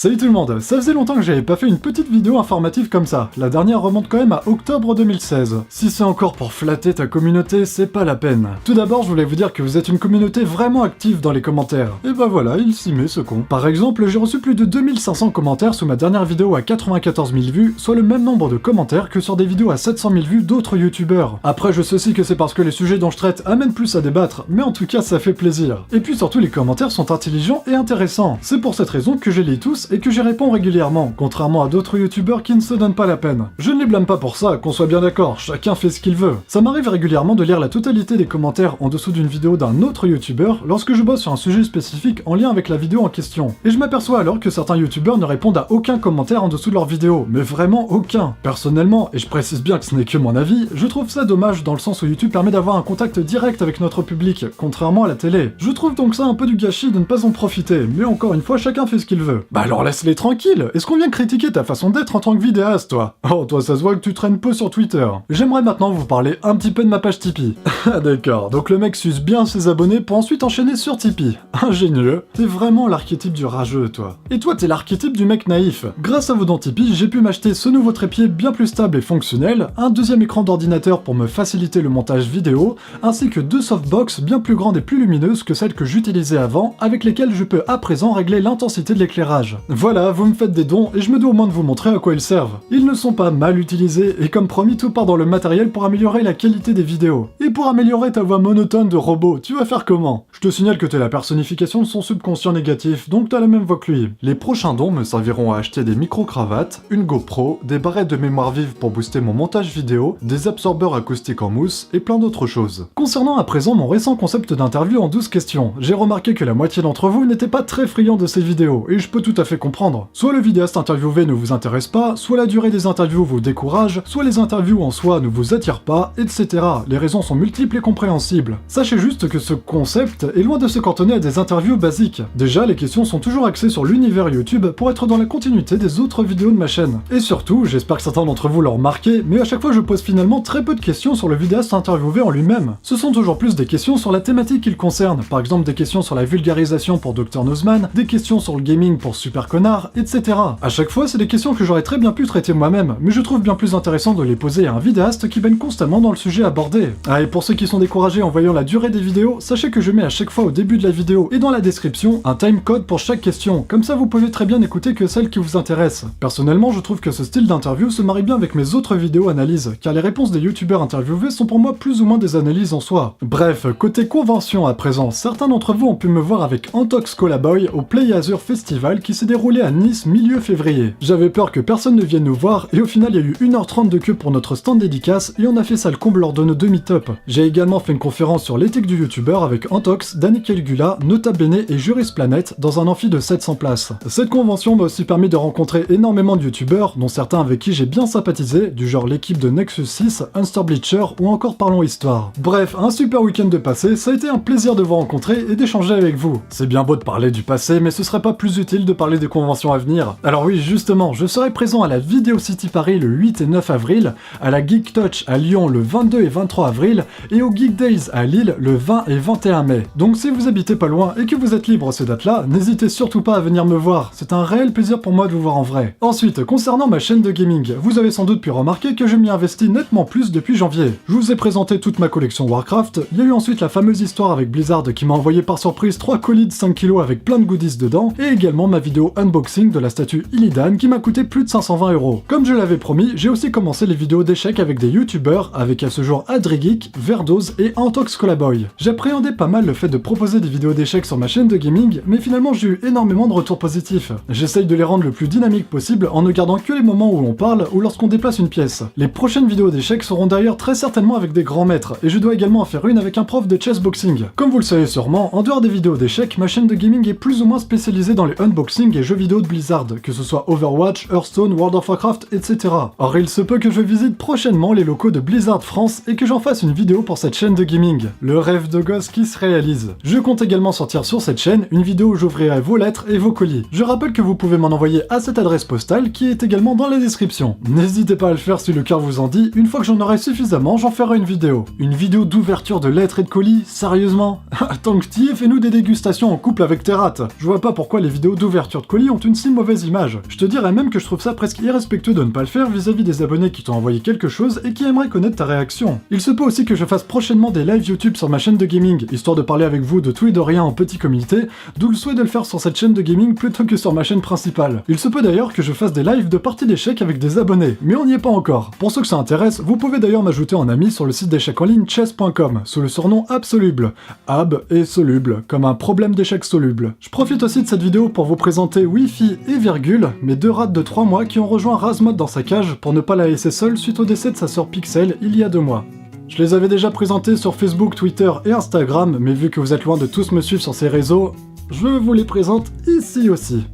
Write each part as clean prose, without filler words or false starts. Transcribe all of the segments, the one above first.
Salut tout le monde, ça faisait longtemps que j'avais pas fait une petite vidéo informative comme ça. La dernière remonte quand même à octobre 2016. Si c'est encore pour flatter ta communauté, c'est pas la peine. Tout d'abord, je voulais vous dire que vous êtes une communauté vraiment active dans les commentaires. Et bah voilà, il s'y met ce con. Par exemple, j'ai reçu plus de 2500 commentaires sous ma dernière vidéo à 94 000 vues, soit le même nombre de commentaires que sur des vidéos à 700 000 vues d'autres youtubeurs. Après, je sais aussi que c'est parce que les sujets dont je traite amènent plus à débattre, mais en tout cas, ça fait plaisir. Et puis surtout, les commentaires sont intelligents et intéressants. C'est pour cette raison que je les lis tous et que j'y réponds régulièrement, contrairement à d'autres youtubeurs qui ne se donnent pas la peine. Je ne les blâme pas pour ça, qu'on soit bien d'accord, chacun fait ce qu'il veut. Ça m'arrive régulièrement de lire la totalité des commentaires en dessous d'une vidéo d'un autre youtubeur lorsque je bosse sur un sujet spécifique en lien avec la vidéo en question. Et je m'aperçois alors que certains youtubeurs ne répondent à aucun commentaire en dessous de leur vidéo, mais vraiment aucun. Personnellement, et je précise bien que ce n'est que mon avis, je trouve ça dommage dans le sens où YouTube permet d'avoir un contact direct avec notre public, contrairement à la télé. Je trouve donc ça un peu du gâchis de ne pas en profiter, mais encore une fois, chacun fait ce qu'il veut. Bah alors laisse-les tranquilles. Est-ce qu'on vient critiquer ta façon d'être en tant que vidéaste, toi? Oh, toi ça se voit que tu traînes peu sur Twitter. J'aimerais maintenant vous parler un petit peu de ma page Tipeee. Ah d'accord, donc le mec suce bien ses abonnés pour ensuite enchaîner sur Tipeee. Ingénieux. T'es vraiment l'archétype du rageux, toi. Et toi t'es l'archétype du mec naïf. Grâce à vos dons Tipeee, j'ai pu m'acheter ce nouveau trépied bien plus stable et fonctionnel, un deuxième écran d'ordinateur pour me faciliter le montage vidéo, ainsi que deux softbox bien plus grandes et plus lumineuses que celles que j'utilisais avant, avec lesquelles je peux à présent régler l'intensité de l'éclairage. Voilà, vous me faites des dons et je me dois au moins de vous montrer à quoi ils servent. Ils ne sont pas mal utilisés et comme promis, tout part dans le matériel pour améliorer la qualité des vidéos. Et pour améliorer ta voix monotone de robot, tu vas faire comment? Je te signale que t'es la personnification de son subconscient négatif, donc t'as la même voix que lui. Les prochains dons me serviront à acheter des micro-cravates, une GoPro, des barrettes de mémoire vive pour booster mon montage vidéo, des absorbeurs acoustiques en mousse et plein d'autres choses. Concernant à présent mon récent concept d'interview en 12 questions, j'ai remarqué que la moitié d'entre vous n'était pas très friand de ces vidéos, et je peux tout à fait comprendre. Soit le vidéaste interviewé ne vous intéresse pas, soit la durée des interviews vous décourage, soit les interviews en soi ne vous attirent pas, etc. Les raisons sont multiples et compréhensibles. Sachez juste que ce concept est loin de se cantonner à des interviews basiques. Déjà, les questions sont toujours axées sur l'univers YouTube pour être dans la continuité des autres vidéos de ma chaîne. Et surtout, j'espère que certains d'entre vous l'ont remarqué, mais à chaque fois je pose finalement très peu de questions sur le vidéaste interviewé en lui-même. Ce sont toujours plus des questions sur la thématique qu'il concerne, par exemple des questions sur la vulgarisation pour Dr Nozman, des questions sur le gaming pour Super Connard, etc. À chaque fois, c'est des questions que j'aurais très bien pu traiter moi-même, mais je trouve bien plus intéressant de les poser à un vidéaste qui baigne constamment dans le sujet abordé. Ah, et pour ceux qui sont découragés en voyant la durée des vidéos, sachez que je mets à chaque fois au début de la vidéo et dans la description un timecode pour chaque question, comme ça vous pouvez très bien n'écouter que celle qui vous intéresse. Personnellement, je trouve que ce style d'interview se marie bien avec mes autres vidéos analyses, car les réponses des youtubeurs interviewés sont pour moi plus ou moins des analyses en soi. Bref, côté convention à présent, certains d'entre vous ont pu me voir avec Antox Colaboy au Play Azure Festival qui s'est déroulé à Nice milieu février. J'avais peur que personne ne vienne nous voir et au final il y a eu 1h30 de queue pour notre stand dédicace et on a fait ça le comble lors de nos demi-top. J'ai également fait une conférence sur l'éthique du youtubeur avec Antox, Danny Caligula, Nota Bene et Juris Planet dans un amphi de 700 places. Cette convention m'a aussi permis de rencontrer énormément de youtubeurs, dont certains avec qui j'ai bien sympathisé, du genre l'équipe de Nexus 6, Unster Bleacher ou encore Parlons Histoire. Bref, un super week-end de passé, ça a été un plaisir de vous rencontrer et d'échanger avec vous. C'est bien beau de parler du passé, mais ce serait pas plus utile de parler des conventions à venir. Alors oui, justement, je serai présent à la Video City Paris le 8 et 9 avril, à la Geek Touch à Lyon le 22 et 23 avril, et au Geek Days à Lille le 20 et 21 mai. Donc si vous habitez pas loin et que vous êtes libre ces dates-là, n'hésitez surtout pas à venir me voir, c'est un réel plaisir pour moi de vous voir en vrai. Ensuite, concernant ma chaîne de gaming, vous avez sans doute pu remarquer que je m'y investis nettement plus depuis janvier. Je vous ai présenté toute ma collection Warcraft, il y a eu ensuite la fameuse histoire avec Blizzard qui m'a envoyé par surprise 3 colis de 5 kg avec plein de goodies dedans, et également ma vidéo unboxing de la statue Illidan qui m'a coûté plus de 520 €. Comme je l'avais promis, j'ai aussi commencé les vidéos d'échecs avec des youtubeurs, avec à ce jour Adrigeek, Verdose et Antox Colaboy. J'appréhendais pas mal le fait de proposer des vidéos d'échecs sur ma chaîne de gaming, mais finalement j'ai eu énormément de retours positifs. J'essaye de les rendre le plus dynamique possible en ne gardant que les moments où on parle ou lorsqu'on déplace une pièce. Les prochaines vidéos d'échecs seront d'ailleurs très certainement avec des grands maîtres, et je dois également en faire une avec un prof de chessboxing. Comme vous le savez sûrement, en dehors des vidéos d'échecs, ma chaîne de gaming est plus ou moins spécialisée dans les unboxings et jeux vidéo de Blizzard, que ce soit Overwatch, Hearthstone, World of Warcraft, etc. Or il se peut que je visite prochainement les locaux de Blizzard France et que j'en fasse une vidéo pour cette chaîne de gaming. Le rêve de gosse qui se réalise. Je compte également sortir sur cette chaîne une vidéo où j'ouvrirai vos lettres et vos colis. Je rappelle que vous pouvez m'en envoyer à cette adresse postale qui est également dans la description. N'hésitez pas à le faire si le cœur vous en dit, une fois que j'en aurai suffisamment, j'en ferai une vidéo. Une vidéo d'ouverture de lettres et de colis, sérieusement? Tant que t'y es, fais-nous des dégustations en couple avec tes rates. Je vois pas pourquoi les vidéos d'ouverture de colis colis ont une si mauvaise image. Je te dirais même que je trouve ça presque irrespectueux de ne pas le faire vis-à-vis des abonnés qui t'ont envoyé quelque chose et qui aimeraient connaître ta réaction. Il se peut aussi que je fasse prochainement des lives YouTube sur ma chaîne de gaming, histoire de parler avec vous de tout et de rien en petit comité, d'où le souhait de le faire sur cette chaîne de gaming plutôt que sur ma chaîne principale. Il se peut d'ailleurs que je fasse des lives de parties d'échecs avec des abonnés, mais on n'y est pas encore. Pour ceux que ça intéresse, vous pouvez d'ailleurs m'ajouter en ami sur le site d'échecs en ligne chess.com, sous le surnom Absoluble. Ab et soluble, comme un problème d'échecs soluble. Je profite aussi de cette vidéo pour vous présenter Wi-Fi et Virgule, mes deux rats de 3 mois qui ont rejoint Razmod dans sa cage pour ne pas la laisser seule suite au décès de sa sœur Pixel il y a 2 mois. Je les avais déjà présentés sur Facebook, Twitter et Instagram, mais vu que vous êtes loin de tous me suivre sur ces réseaux, je vous les présente ici aussi.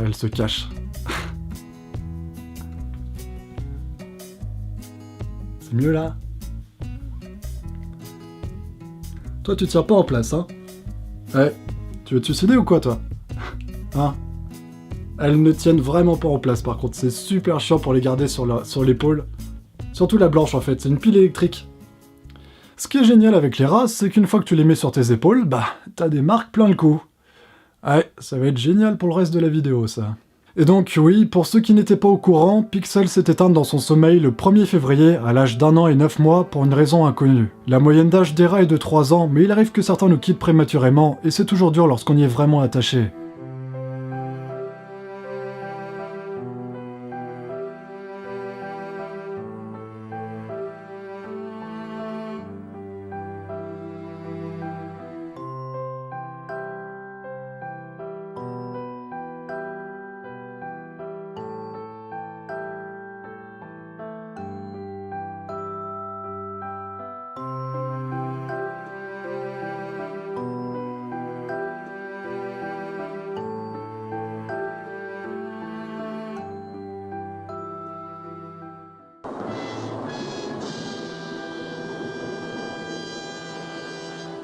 Elle se cache. C'est mieux là? Toi tu tiens pas en place, hein? Ouais, tu veux te suicider ou quoi toi? Hein? Elles ne tiennent vraiment pas en place par contre, c'est super chiant pour les garder sur l'épaule. Surtout la blanche en fait, c'est une pile électrique. Ce qui est génial avec les rats, c'est qu'une fois que tu les mets sur tes épaules, bah, t'as des marques plein le cou. Ouais, ça va être génial pour le reste de la vidéo ça. Et donc oui, pour ceux qui n'étaient pas au courant, Pixel s'est éteinte dans son sommeil le 1er février à l'âge d'1 an et 9 mois pour une raison inconnue. La moyenne d'âge des rats est de 3 ans, mais il arrive que certains nous quittent prématurément, et c'est toujours dur lorsqu'on y est vraiment attaché.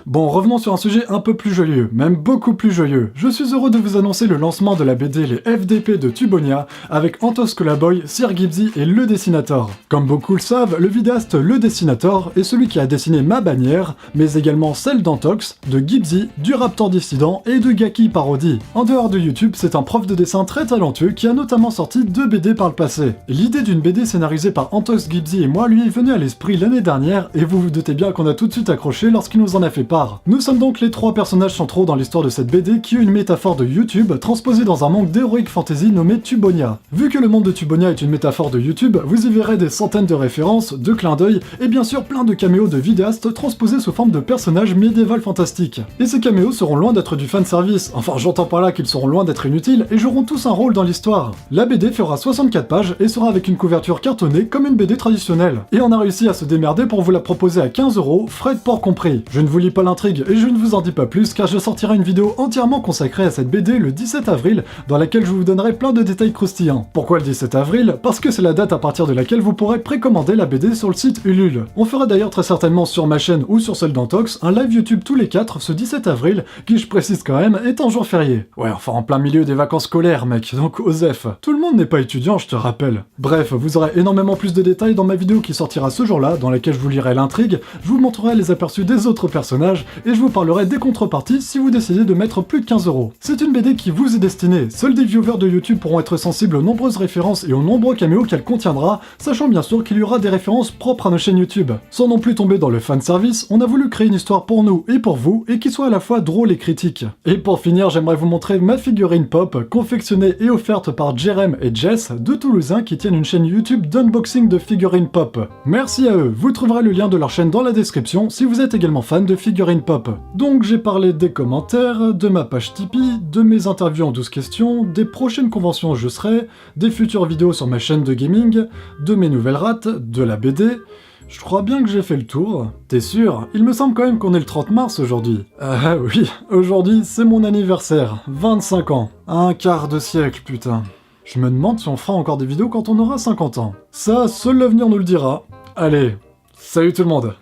Bon, revenons sur un sujet un peu plus joyeux, même beaucoup plus joyeux. Je suis heureux de vous annoncer le lancement de la BD Les FDP de Tubonia, avec Antos Colaboy, Sir Gibbsy et Le Dessinator. Comme beaucoup le savent, le vidéaste Le Dessinator est celui qui a dessiné ma bannière, mais également celle d'Antox, de Gibbsy, du Raptor Dissident et de Gaki Parody. En dehors de YouTube, c'est un prof de dessin très talentueux qui a notamment sorti 2 BD par le passé. L'idée d'une BD scénarisée par Antox, Gibbsy et moi lui est venue à l'esprit l'année dernière, et vous vous doutez bien qu'on a tout de suite accroché lorsqu'il nous en a fait part. Nous sommes donc les 3 personnages centraux dans l'histoire de cette BD qui est une métaphore de YouTube transposée dans un monde d'heroic fantasy nommé Tubonia. Vu que le monde de Tubonia est une métaphore de YouTube, vous y verrez des centaines de références, de clins d'œil et bien sûr plein de caméos de vidéastes transposés sous forme de personnages médiéval fantastiques. Et ces caméos seront loin d'être du fanservice, enfin j'entends par là qu'ils seront loin d'être inutiles et joueront tous un rôle dans l'histoire. La BD fera 64 pages et sera avec une couverture cartonnée comme une BD traditionnelle. Et on a réussi à se démerder pour vous la proposer à 15 €, frais de port compris. Je ne vous lis pas l'intrigue et je ne vous en dis pas plus car je sortirai une vidéo entièrement consacrée à cette BD le 17 avril dans laquelle je vous donnerai plein de détails croustillants. Pourquoi le 17 avril? Parce que c'est la date à partir de laquelle vous pourrez précommander la BD sur le site Ulule. On fera d'ailleurs très certainement sur ma chaîne ou sur celle d'Antox un live YouTube tous les 4 ce 17 avril qui, je précise quand même, est un jour férié. Ouais, enfin en plein milieu des vacances scolaires mec, donc osef. Tout le monde n'est pas étudiant, je te rappelle. Bref, vous aurez énormément plus de détails dans ma vidéo qui sortira ce jour-là, dans laquelle je vous lirai l'intrigue, je vous montrerai les aperçus des autres personnages et je vous parlerai des contreparties si vous décidez de mettre plus de 15 €. C'est une BD qui vous est destinée, seuls des viewers de YouTube pourront être sensibles aux nombreuses références et aux nombreux caméos qu'elle contiendra, sachant bien sûr qu'il y aura des références propres à nos chaînes YouTube. Sans non plus tomber dans le fanservice, on a voulu créer une histoire pour nous et pour vous, et qui soit à la fois drôle et critique. Et pour finir, j'aimerais vous montrer ma figurine pop, confectionnée et offerte par Jerem et Jess, deux Toulousains qui tiennent une chaîne YouTube d'unboxing de figurines pop. Merci à eux, vous trouverez le lien de leur chaîne dans la description si vous êtes également fan de figurines pop. Donc j'ai parlé des commentaires, de ma page Tipeee, de mes interviews en 12 questions, des prochaines conventions où je serai, des futures vidéos sur ma chaîne de gaming, de mes nouvelles rates, de la BD... Je crois bien que j'ai fait le tour. T'es sûr? Il me semble quand même qu'on est le 30 mars aujourd'hui. Ah oui, aujourd'hui c'est mon anniversaire, 25 ans. Un quart de siècle, putain. Je me demande si on fera encore des vidéos quand on aura 50 ans. Ça, seul l'avenir nous le dira. Allez, salut tout le monde!